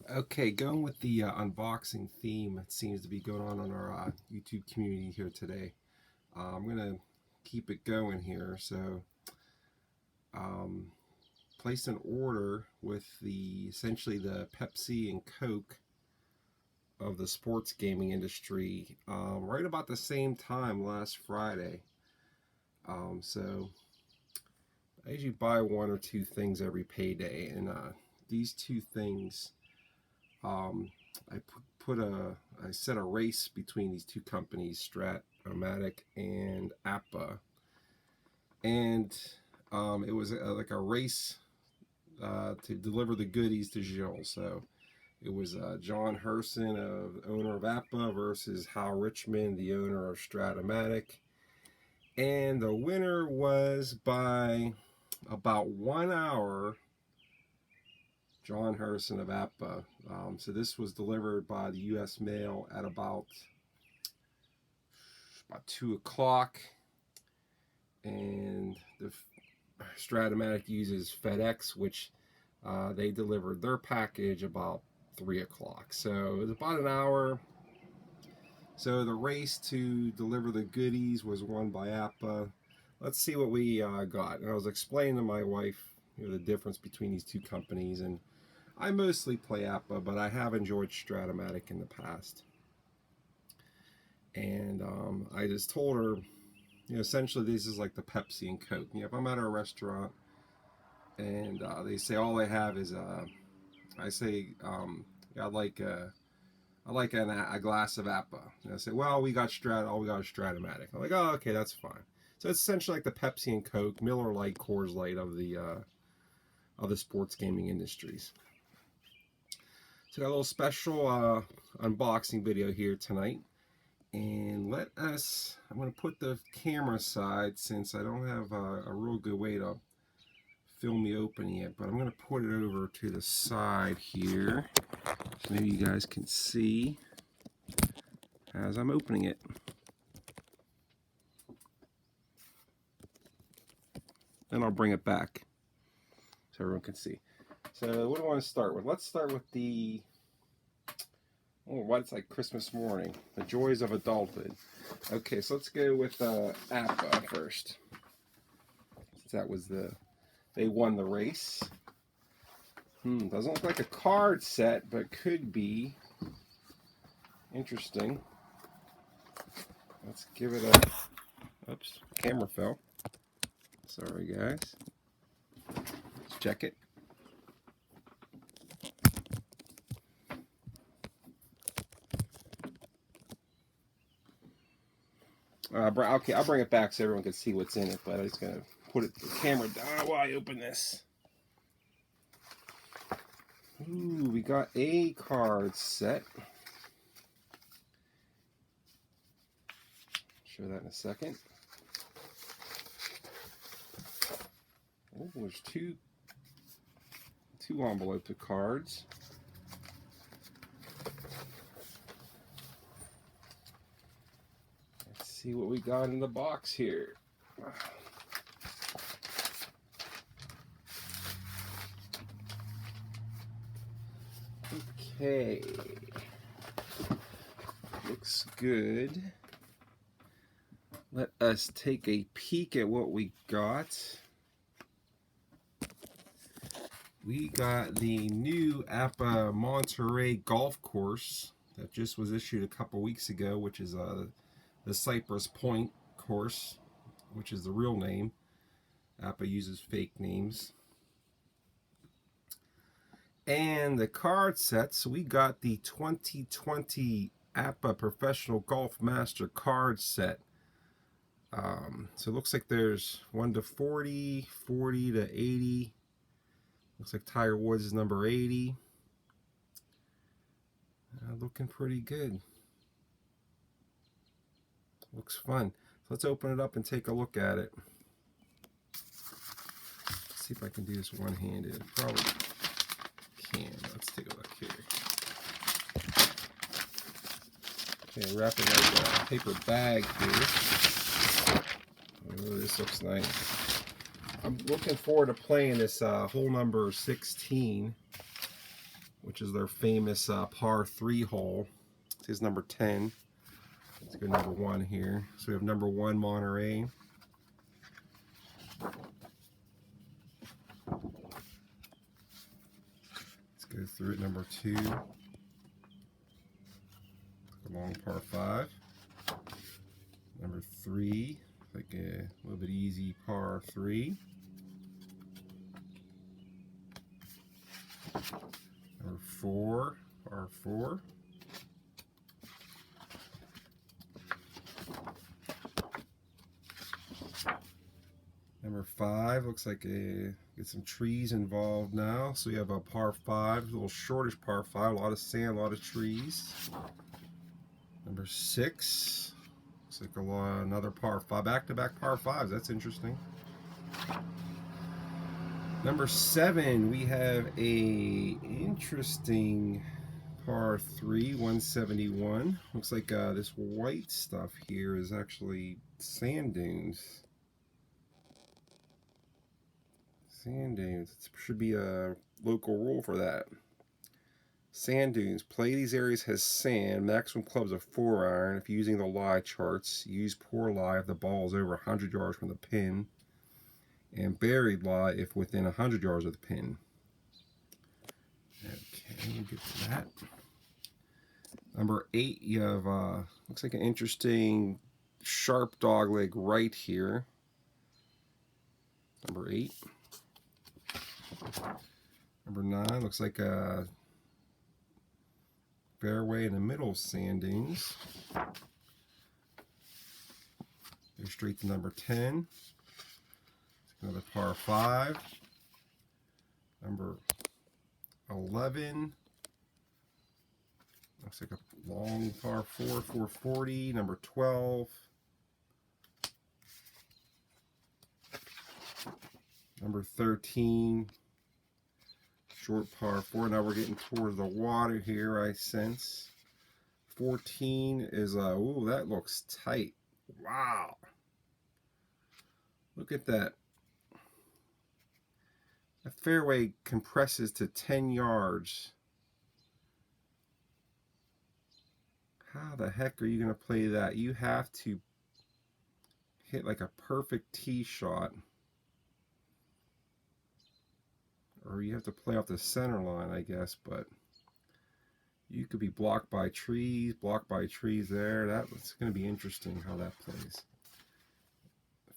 Okay, going with the unboxing theme, it seems to be going on our YouTube community here today. I'm going to keep it going here. So, um, placed an order with essentially the Pepsi and Coke of the sports gaming industry right about the same time last Friday. So, I usually buy one or two things every payday, and these two things. I set a race between these two companies, Strat and APBA, and it was like a race to deliver the goodies to Jill. So it was John Herson, owner of APBA, versus Hal Richmond, the owner of Strat, and the winner was by about 1 hour. John Harrison of APBA. So this was delivered by the U.S. mail at about 2 o'clock, and the Strat uses FedEx, which they delivered their package about 3 o'clock. So it was about an hour. So the race to deliver the goodies was won by APBA. Let's see what we got. And I was explaining to my wife, the difference between these two companies, and I mostly play APBA, but I have enjoyed Strat in the past. And I just told her, essentially this is like the Pepsi and Coke. If I'm at a restaurant and they say all they have is, I say, I'd like a glass of APBA. And I say, well, we got Strat, all we got is Strat-O-Matic. I'm like, oh, okay, that's fine. So it's essentially like the Pepsi and Coke, Miller Lite, Coors Light of the sports gaming industries. So got a little special unboxing video here tonight, and I'm going to put the camera aside since I don't have a real good way to film me opening it, but I'm going to put it over to the side here so maybe you guys can see as I'm opening it. Then I'll bring it back so everyone can see. So what do I want to start with? Let's start with what's like Christmas morning, the joys of adulthood. Okay, so let's go with APBA first. Since that was they won the race. Doesn't look like a card set, but could be interesting. Let's give it oops, camera fell. Sorry guys. Let's check it. Okay, I'll bring it back so everyone can see what's in it, but I'm just going to put the camera down while I open this. Ooh, we got a card set. Show that in a second. Oh, there's two envelopes of cards. Let's see what we got in the box here. Okay, looks good. Let us take a peek at what we got. We got the new APBA Monterey golf course that just was issued a couple weeks ago, which is the Cypress Point course, which is the real name. APBA uses fake names. And the card sets, we got the 2020 APBA Professional Golf Master card set. So it looks like there's 1 to 40, 40 to 80. Looks like Tiger Woods is number 80. Looking pretty good. Looks fun. So let's open it up and take a look at it. Let's see if I can do this one-handed. Probably can. Let's take a look here. Okay, wrapping up a paper bag here. Oh, this looks nice. I'm looking forward to playing this hole number 16 which is their famous par 3 hole. This is number 10. Let's go number 1 here. So we have number 1 Monterey. Let's go through it. Number 2. A long par 5. Number 3, like a little bit easy par 3. Number 4, par 4. Number 5 looks like get some trees involved now. So we have a par 5, a little shortish par 5, a lot of sand, a lot of trees. Number 6 looks like another par 5, back-to-back par 5s. That's interesting. Number 7, we have a interesting par 3, 171. Looks like this white stuff here is actually sand dunes. Sand dunes. It should be a local rule for that. Sand dunes. Play these areas has sand. Maximum clubs of 4-iron. If using the lie charts, use poor lie if the ball is over 100 yards from the pin, and buried lie if within 100 yards of the pin. Okay, we'll get to that. Number 8, you have looks like an interesting sharp dogleg right here. Number 8. Number 9 looks like a fairway in the middle of sand dunes. Go straight to number 10. Another par 5. Number 11. Looks like a long par 4, 440. Number 12. Number 13. Short par 4. Now we're getting towards the water here, I sense. 14 is ooh, that looks tight. Wow. Look at that. The fairway compresses to 10 yards. How the heck are you going to play that? You have to hit like a perfect tee shot. Or you have to play off the center line, I guess, but you could be blocked by trees there. That's going to be interesting how that plays.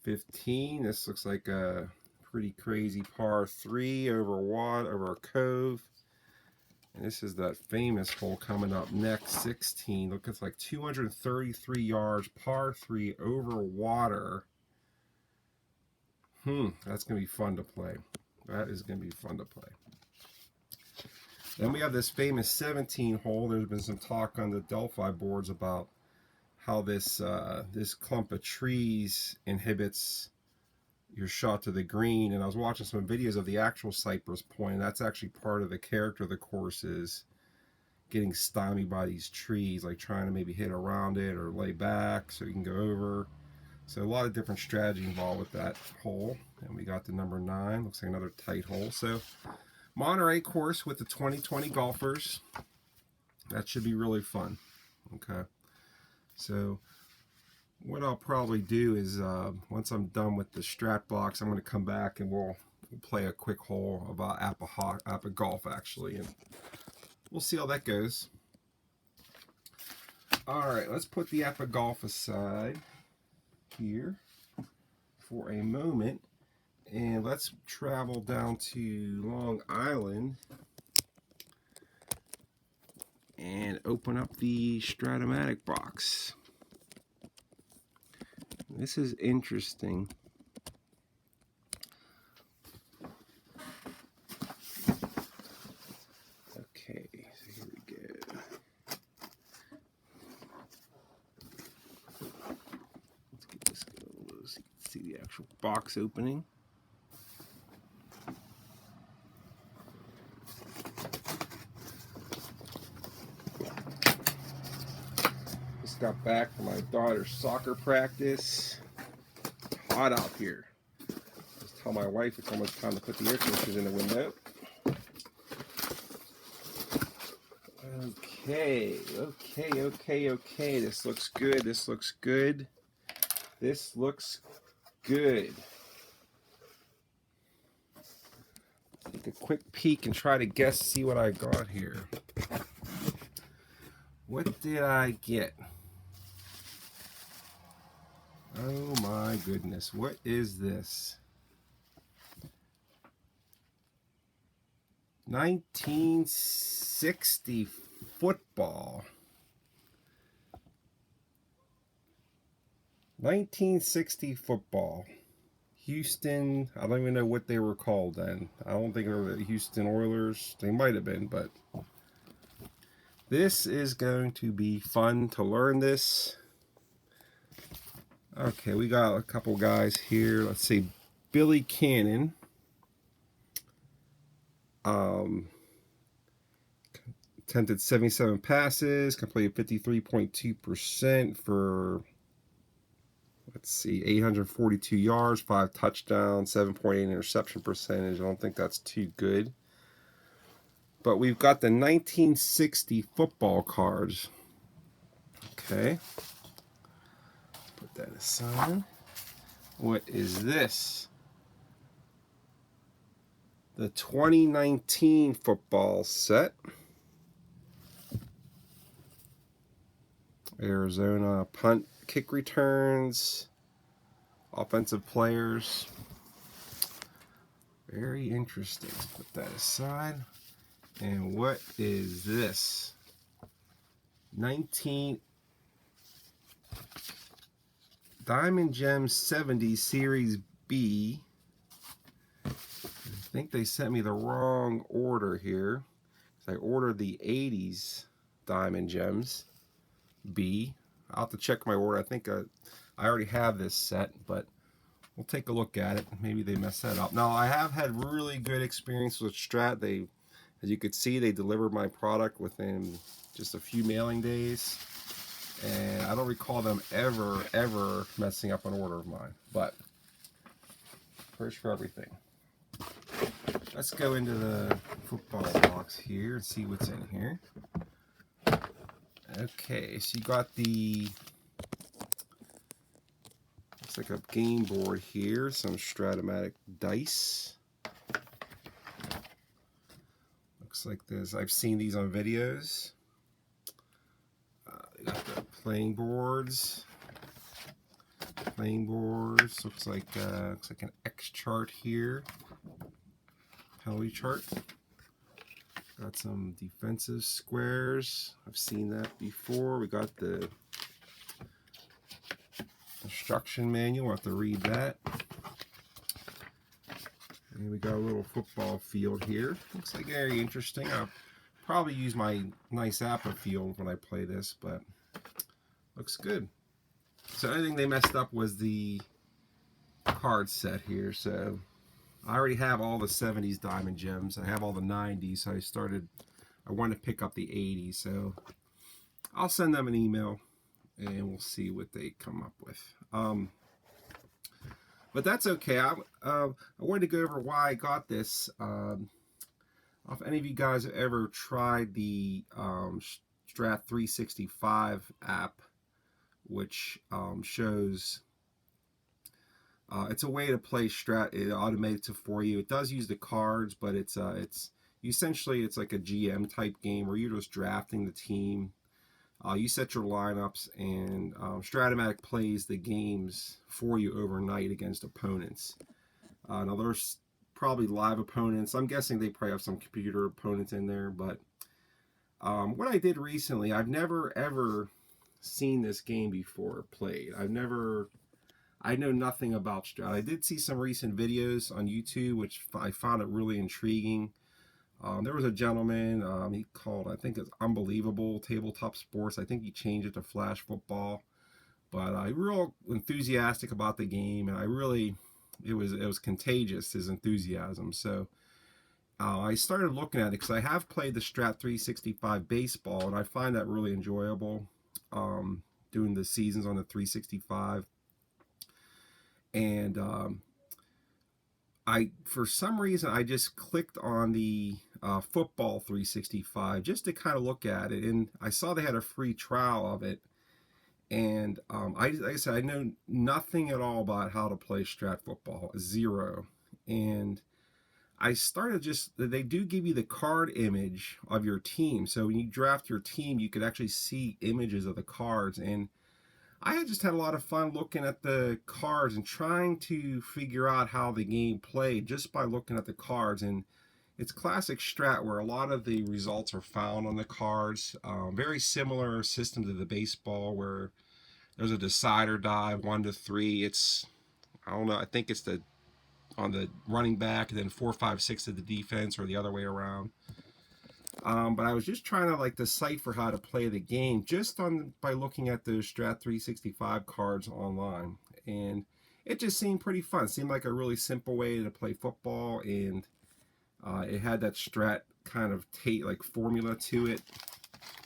15, this looks like a pretty crazy par 3 over a cove. And this is that famous hole coming up next, 16. Look, it's like 233 yards, par 3 over water. That's going to be fun to play. That is going to be fun to play. Then we have this famous 17 hole. There's been some talk on the Delphi boards about how this this clump of trees inhibits your shot to the green. And I was watching some videos of the actual Cypress Point, and that's actually part of the character of the course, is getting stymied by these trees, like trying to maybe hit around it or lay back so you can go over. So a lot of different strategy involved with that hole. And we got the number 9. Looks like another tight hole. So Monterey course with the 2020 golfers. That should be really fun. Okay. So what I'll probably do is once I'm done with the Strat box, I'm going to come back and we'll play a quick hole about APBA golf actually, and we'll see how that goes. All right, let's put the APBA golf aside here for a moment, and let's travel down to Long Island and open up the Stratomatic box. This is interesting. Okay, so here we go. Let's get this going so you can see the actual box opening. Got back from my daughter's soccer practice. Hot out here. Just tell my wife it's almost time to put the air conditioners in the window. Okay. This looks good. This looks good. This looks good. Take a quick peek and try to guess, see what I got here. What did I get? Oh my goodness. What is this? 1960 football. 1960 football. Houston, I don't even know what they were called then. I don't think they were the Houston Oilers. They might have been, but this is going to be fun to learn this. Okay, we got a couple guys here. Let's see. Billy Cannon. Attempted 77 passes, completed 53.2% for, let's see, 842 yards, 5 touchdowns, 7.8 interception percentage. I don't think that's too good. But we've got the 1960 football cards. Okay. Put that aside. What is this? The 2019 football set. Arizona punt kick returns, offensive players. Very interesting. Let's put that aside. And what is this? 19 Diamond Gems 70 Series B. I think they sent me the wrong order here. I ordered the 80s Diamond Gems B. I'll have to check my order. I think I already have this set, but we'll take a look at it. Maybe they messed that up. Now, I have had really good experience with Strat. They, as you could see, they delivered my product within just a few mailing days. And I don't recall them ever messing up an order of mine. But first for everything. Let's go into the football box here and see what's in here. Okay, so you got the, looks like a game board here, some Stratomatic dice. Looks like this, I've seen these on videos. They got the playing boards. Looks like an X chart here. Penalty chart. Got some defensive squares. I've seen that before. We got the instruction manual. We'll have to read that. And we got a little football field here. Looks like very interesting. I'll probably use my nice APBA field when I play this, but looks good. So the only thing they messed up was the card set here. So I already have all the 70s Diamond Gems. I have all the 90s. So I wanted to pick up the 80s. So I'll send them an email and we'll see what they come up with. But that's okay. I wanted to go over why I got this. If any of you guys have ever tried the Strat 365 app, which shows it's a way to play Strat. It automates it for you. It does use the cards, but it's essentially it's like a GM type game where you're just drafting the team. You set your lineups, and Stratomatic plays the games for you overnight against opponents. Now there's probably live opponents. I'm guessing they probably have some computer opponents in there, but what I did recently, I've never ever seen this game before played. I know nothing about Strat. I did see some recent videos on YouTube, which I found it really intriguing. There was a gentleman, he called, I think it's Unbelievable Tabletop Sports. I think he changed it to Flash Football. But I real enthusiastic about the game, and it was contagious, his enthusiasm. So I started looking at it because I have played the Strat 365 baseball, and I find that really enjoyable, doing the seasons on the 365. And for some reason, I just clicked on the Football 365 just to kind of look at it, and I saw they had a free trial of it. And like I said, I know nothing at all about how to play Strat football, zero. And I started they do give you the card image of your team. So when you draft your team, you could actually see images of the cards. And I just had a lot of fun looking at the cards and trying to figure out how the game played just by looking at the cards. And it's classic Strat where a lot of the results are found on the cards. Very similar system to the baseball where there's a decider die 1 to 3. I don't know. I think it's on the running back, and then 4, 5, 6 to the defense, or the other way around. But I was just trying to decipher how to play the game just by looking at the Strat 365 cards online, and it just seemed pretty fun. It seemed like a really simple way to play football, and it had that Strat kind of formula to it.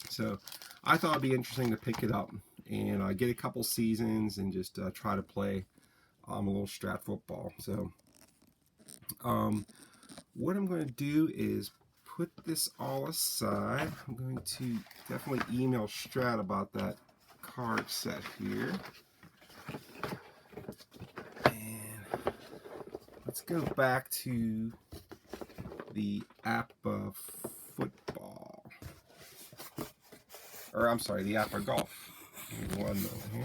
So I thought it'd be interesting to pick it up and get a couple seasons and just try to play a little Strat football. So what I'm going to do is put this all aside. I'm going to definitely email Strat about that card set here. And let's go back to the APBA football. Or I'm sorry, the APBA golf. Give me 1 moment here.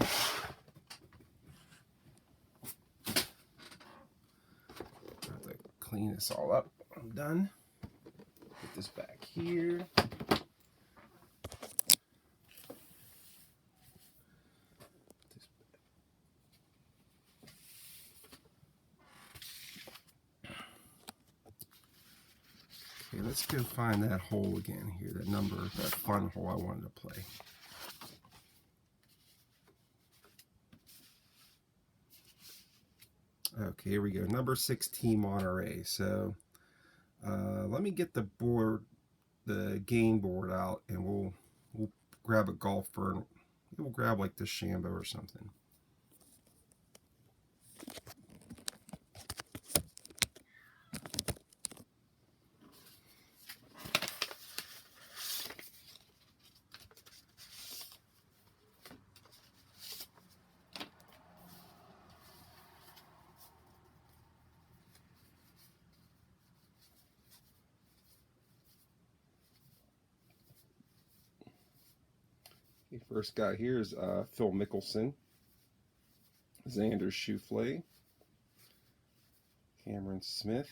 I have to clean this all up. I'm done. Put this back here. Okay, let's go find that hole again here, that fun hole I wanted to play. Okay, here we go. Number 16 Monterey. So let me get the game board out, and we'll grab a golfer. And we'll grab like Deshambo or something. Okay, first guy here is Phil Mickelson, Xander Schauffele, Cameron Smith,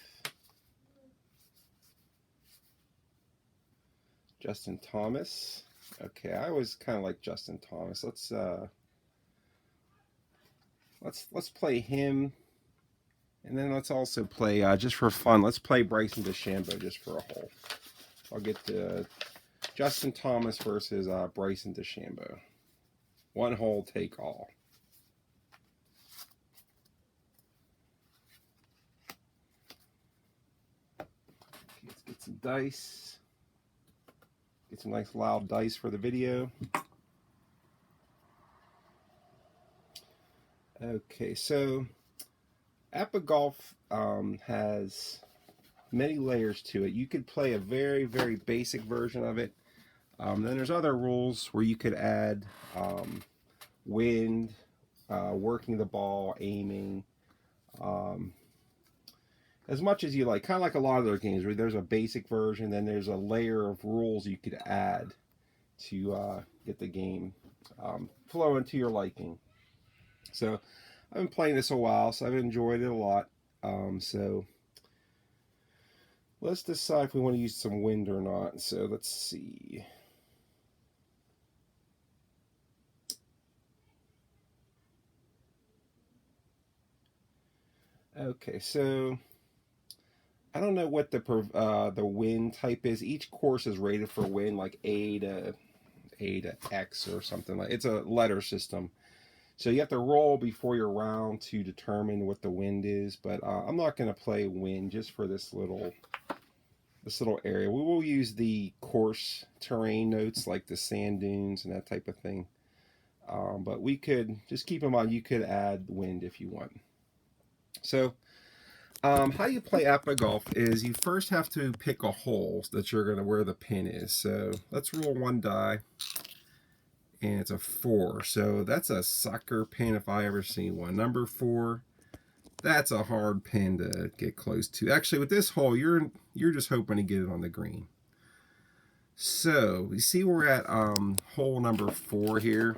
Justin Thomas. Okay, I always kind of like Justin Thomas. Let's play him, and then let's also play just for fun. Let's play Bryson Deshambo just for a hole. I'll get Justin Thomas versus Bryson Deshambo. 1 hole take all. Okay, let's get some dice. Get some nice loud dice for the video. Okay, so APBA Golf has many layers to it. You could play a very, very basic version of it. Then there's other rules where you could add wind, working the ball, aiming, as much as you like. Kind of like a lot of their games where there's a basic version, then there's a layer of rules you could add to get the game flowing to your liking. So I've been playing this a while, so I've enjoyed it a lot. So let's decide if we want to use some wind or not. So let's see. Okay, so I don't know what the wind type is. Each course is rated for wind, like A to X or something. It's a letter system. So you have to roll before your round to determine what the wind is. But I'm not going to play wind just for this little area. We will use the course terrain notes like the sand dunes and that type of thing. But we could just keep in mind you could add wind if you want. So How you play APBA golf is you first have to pick a hole that you're going to where the pin is. So let's roll one die, and it's a 4. So that's a sucker pin if I ever seen one. Number 4. That's a hard pin to get close to. Actually, with this hole, you're just hoping to get it on the green. So we see we're at hole number 4 here.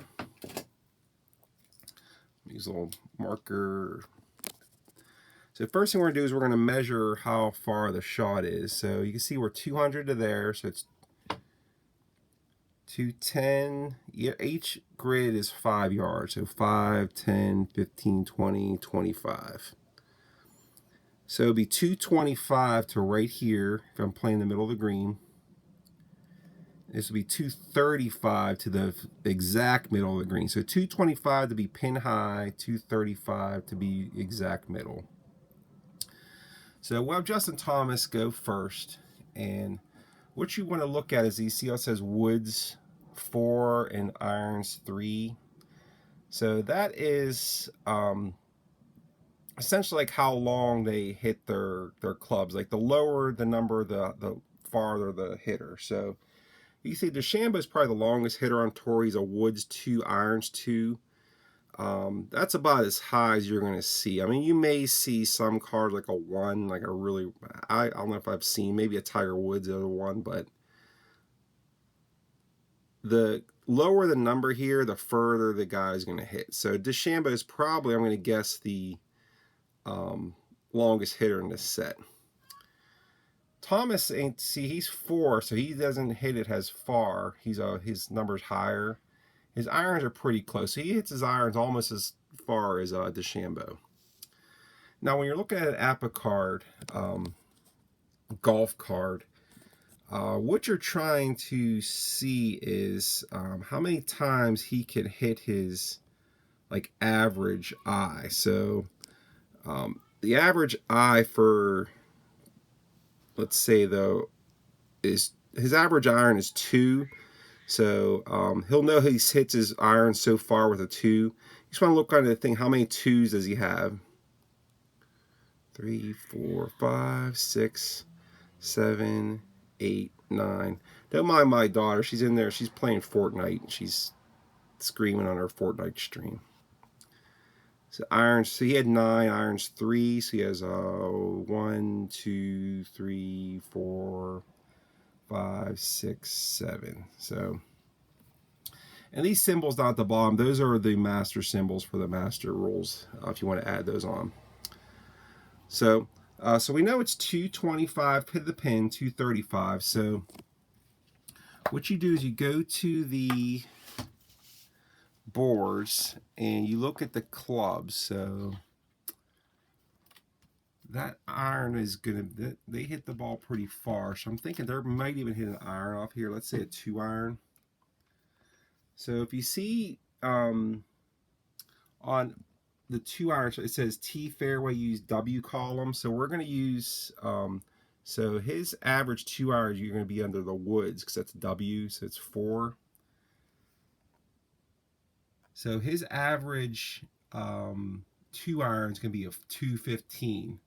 Use a little marker. So the first thing we're going to do is we're going to measure how far the shot is. So you can see we're 200 to there, so it's 210. Yeah, each grid is 5 yards. So 5, 10, 15, 20, 25. So it'd be 225 to right here if I'm playing the middle of the green. This would be 235 to the exact middle of the green. So 225 to be pin high, 235 to be exact middle. So we'll have Justin Thomas go first. And what you want to look at is you see how it says woods 4 and irons 3. So that is essentially like how long they hit their clubs. Like the lower the number, the farther the hitter. So you see Deshambo is probably the longest hitter on tour. He's a woods 2, irons 2. That's about as high as you're going to see. I mean, you may see some cards like a 1, like a really, I don't know if I've seen, maybe a Tiger Woods at a 1, but the lower the number here, the further the guy is going to hit. So Deshambo is probably, I'm going to guess, the longest hitter in this set. Thomas ain't, see, he's 4, so he doesn't hit it as far. His number's higher. His irons are pretty close. So he hits his irons almost as far as Deshambo. Now, when you're looking at an APBA card, golf card, what you're trying to see is how many times he can hit his like average eye. So the average eye for, let's say though, is his average iron is 2. So he'll know he hits his iron so far with a 2. You just want to look at the thing. How many 2s does he have? 3, 4, 5, 6, 7, 8, 9. Don't mind my daughter. She's in there. She's playing Fortnite. She's screaming on her Fortnite stream. So irons. So he had 9, irons 3. So he has 1, 2, 3, 4, 5, 6, 7. So, and these symbols down at the bottom, those are the master symbols for the master rules, if you want to add those on. So we know it's 225 to the pin, 235. So what you do is you go to the boards and you look at the clubs. So that iron is gonna, they hit the ball pretty far. So I'm thinking they might even hit an iron off here. Let's say a 2 iron. So if you see on the 2 iron, it says T fairway, use W column. So we're going to use, so his average 2 irons, you're going to be under the woods because that's W, so it's 4. So his average 2 irons is going to be a 215.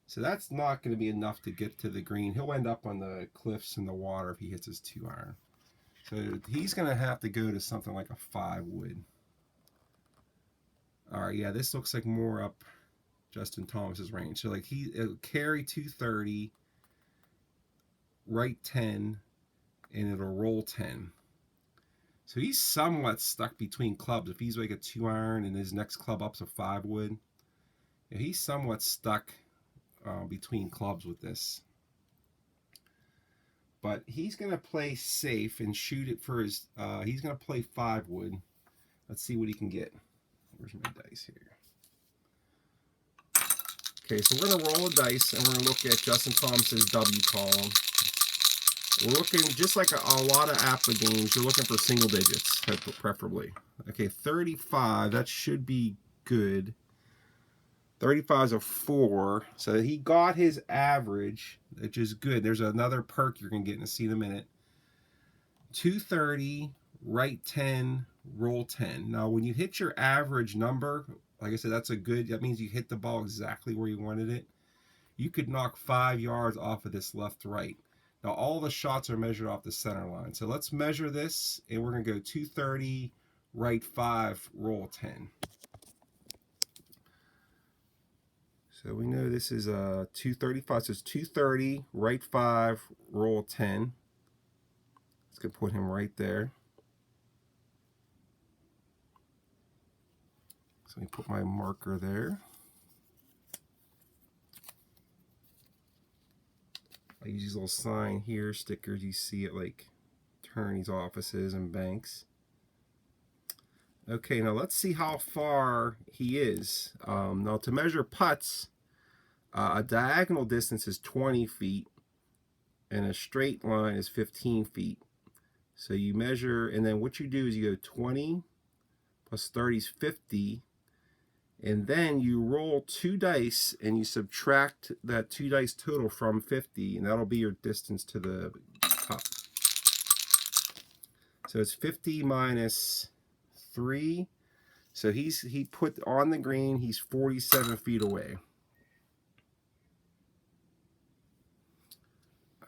So that's not going to be enough to get to the green. He'll end up on the cliffs in the water if he hits his 2 iron. So he's going to have to go to something like a 5 wood. All right, yeah, this looks like more up Justin Thomas's range. So like it'll carry 230, right 10, and it'll roll 10. So he's somewhat stuck between clubs. If he's like a 2 iron and his next club up's a 5 wood, yeah, he's somewhat stuck between clubs with this. But he's going to play safe and shoot it for his, he's going to play 5 wood. Let's see what he can get. Where's my dice here? Okay, so we're going to roll a dice and we're going to look at Justin Thomas's W column. We're looking, just like a lot of APBA games, you're looking for single digits, preferably. Okay, 35, that should be good. 35 is a 4, so he got his average, which is good. There's another perk you're going to get and see in a minute. 230, right 10, roll 10. Now, when you hit your average number, like I said, that's a good, that means you hit the ball exactly where you wanted it. you could knock 5 yards off of this left right. Now all the shots are measured off the center line. So let's measure this, and we're going to go 230, right 5, roll 10. So we know this is 235, so it's 230, right 5, roll 10. Let's go put him right there. So let me put my marker there. I use these little sign here, stickers you see at like attorneys' offices and banks. Okay, now let's see how far he is. Now to measure putts, a diagonal distance is 20 feet and a straight line is 15 feet. So you measure, and then what you do is you go 20 plus 30 is 50, and then you roll 2 dice and you subtract that 2 dice total from 50, and that'll be your distance to the cup. So it's 50 minus 3. So he put on the green, he's 47 feet away.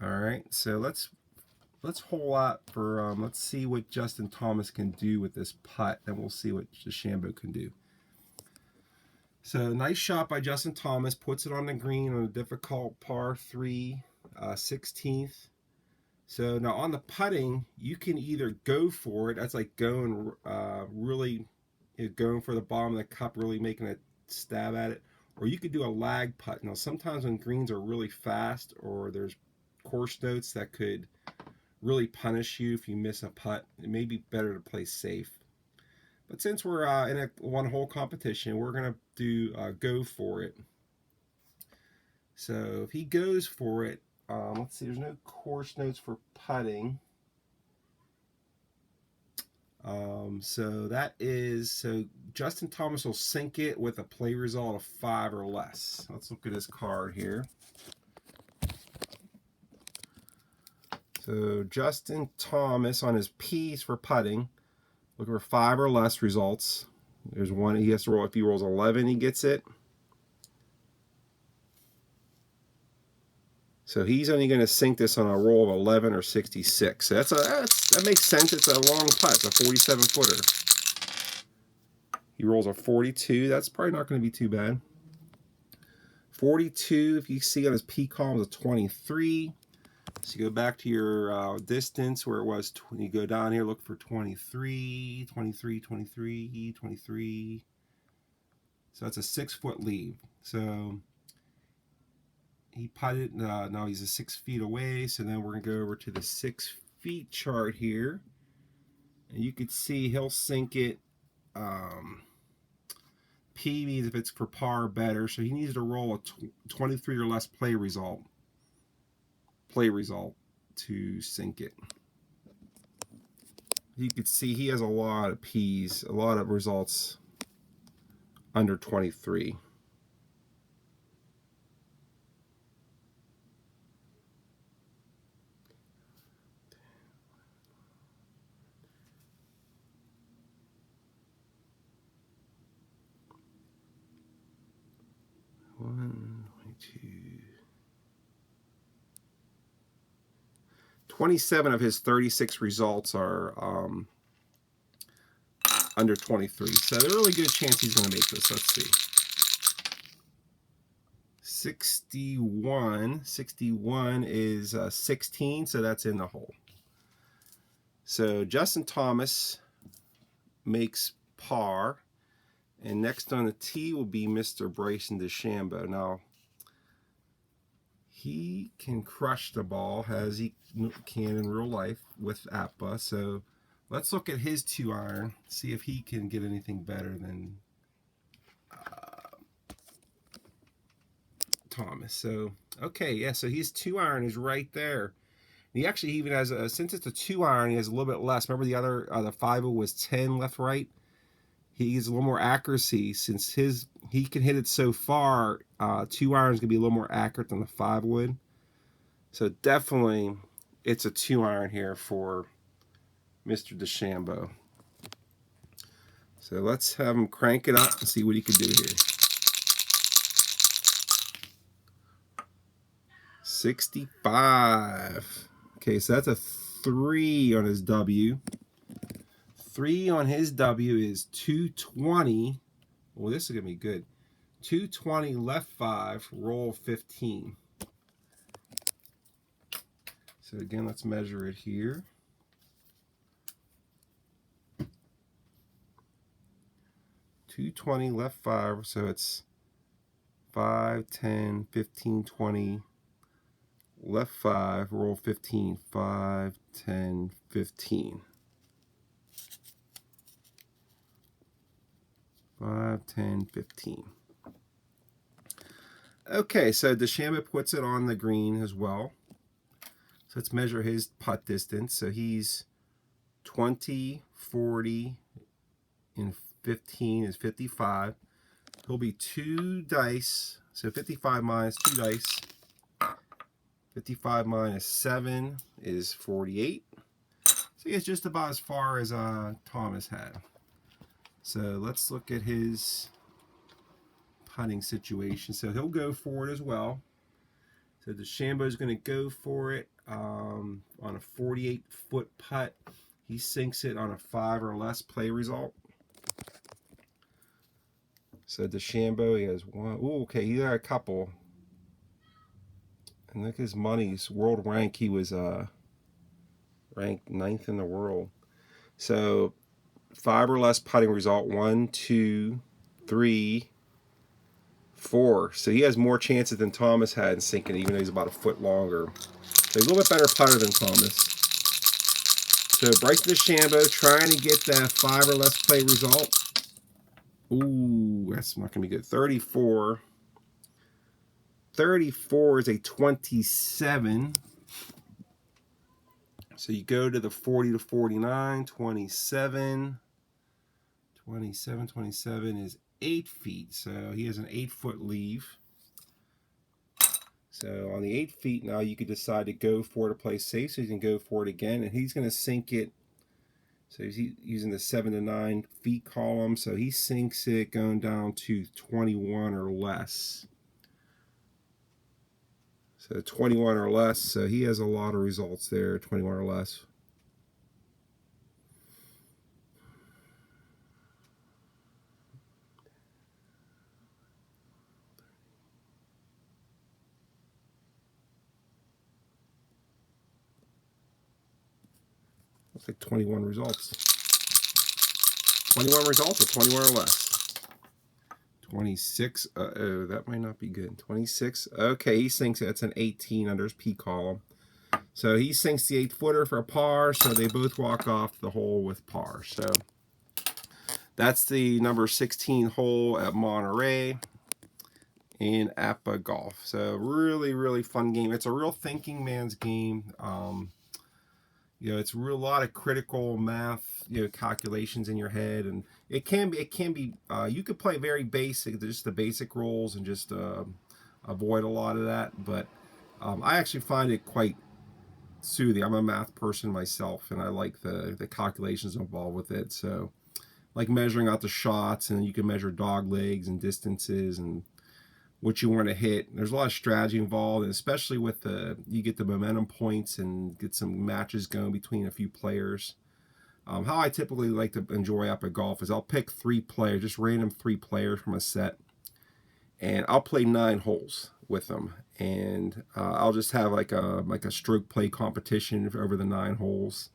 All right, so let's hole out for let's see what Justin Thomas can do with this putt, then we'll see what Deshambo can do. So nice shot by Justin Thomas, puts it on the green on a difficult par 3, 16th. So now on the putting, you can either go for it, that's like going really going for the bottom of the cup, really making a stab at it, or you could do a lag putt. Now sometimes when greens are really fast or there's course notes that could really punish you if you miss a putt, it may be better to play safe. But since we're in a one-hole competition, we're going to do go for it. So if he goes for it, let's see, there's no course notes for putting. So Justin Thomas will sink it with a play result of 5 or less. Let's look at his card here. So Justin Thomas on his P's for putting, look for 5 or less results. There's one he has to roll. If he rolls 11, he gets it. So he's only going to sink this on a roll of 11 or 66. So that makes sense. It's a long putt. It's a 47-footer. He rolls a 42. That's probably not going to be too bad. 42, if you see on his P column, is a 23. So you go back to your distance where it was. You go down here, look for 23, 23, 23, 23. So that's a 6-foot lead. So he putted, now he's 6 feet away. So then we're going to go over to the 6 feet chart here. And you can see he'll sink it. P means if it's for par or better. So he needs to roll a 23 or less play result to sink it. You can see he has a lot of P's, a lot of results under 23. One, 27 of his 36 results are under 23. So there's a really good chance he's going to make this. Let's see. 61 is 16, so that's in the hole. So Justin Thomas makes par, and next on the tee will be Mr. Bryson Deshambo. Now, he can crush the ball as he can in real life with APBA. So let's look at his 2-iron, see if he can get anything better than Thomas. So, okay, yeah, so his 2-iron is right there. He actually even has, since it's a 2-iron, he has a little bit less. Remember the other, the 5 was 10 left, right? He has a little more accuracy since he can hit it so far. 2-iron is going to be a little more accurate than the 5 would. So definitely it's a 2-iron here for Mr. Deshambo. So let's have him crank it up and see what he can do here. 65. Okay, so that's a 3 on his W. 3 on his W is 220. Well, this is going to be good. 220 left 5, roll 15. So again, let's measure it here. 220 left 5, so it's 5, 10, 15, 20. Left 5, roll 15. 5, 10, 15. 5, 10, 15. Okay, so Deshambo puts it on the green as well. So let's measure his putt distance. So he's 20, 40, and 15 is 55. He'll be 2 dice. So 55 minus 2 dice. 55 minus 7 is 48. So he gets just about as far as Thomas had. So let's look at his putting situation. So he'll go for it as well. So Deshambo is going to go for it on a 48-foot putt. He sinks it on a 5 or less play result. So Deshambo, he has one. Ooh, okay, he got a couple. And look at his money. His world rank, he was ranked 9th in the world. So 5 or less putting result. 1, 2, 3, 4. So he has more chances than Thomas had in sinking it, even though he's about a foot longer. So he's a little bit better putter than Thomas. So Bryson Deshambo trying to get that 5 or less play result. Ooh, that's not going to be good. 34. 34 is a 27. So you go to the 40 to 49. 27. 27 is 8 feet. So he has an 8-foot leave. So on the 8 feet now, you could decide to go for it to play safe. So you can go for it again. And he's going to sink it. So he's using the 7 to 9 feet column. So he sinks it going down to 21 or less. So 21 or less. So he has a lot of results there, 21 or less. Looks like 21 results. 21 results or 21 or less. 26. Oh, that might not be good. 26. Okay, he sinks it. That's an 18 under his P column. So he sinks the 8-footer for a par. So they both walk off the hole with par. So that's the number 16 hole at Monterey in APBA Golf. So really, really fun game. It's a real thinking man's game. You know, it's a lot of critical math, you know, calculations in your head, and it can be. You could play very basic, just the basic rules, and just avoid a lot of that. But I actually find it quite soothing. I'm a math person myself, and I like the calculations involved with it. So, like measuring out the shots, and you can measure dog legs and distances and what you want to hit. There's a lot of strategy involved, and especially with you get the momentum points and get some matches going between a few players. How I typically like to enjoy APBA Golf is I'll pick 3 players, just random 3 players from a set, and I'll play 9 holes with them, and I'll just have like a stroke play competition over the 9 holes.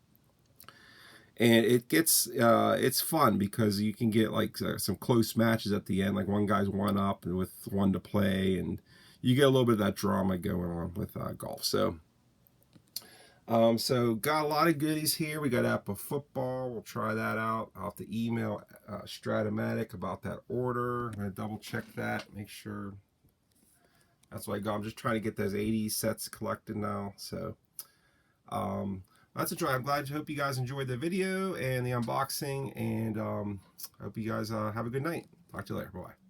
And it gets it's fun because you can get like some close matches at the end, like one guy's 1 up and with 1 to play, and you get a little bit of that drama going on with golf. So so got a lot of goodies here. We got APBA football. We'll try that out. I'll have to email Stratomatic about that order. I'm gonna double check that, make sure that's what I got. I'm just trying to get those 80 sets collected now. So that's a try. I'm glad. Hope you guys enjoyed the video and the unboxing, and I hope you guys have a good night. Talk to you later. Bye.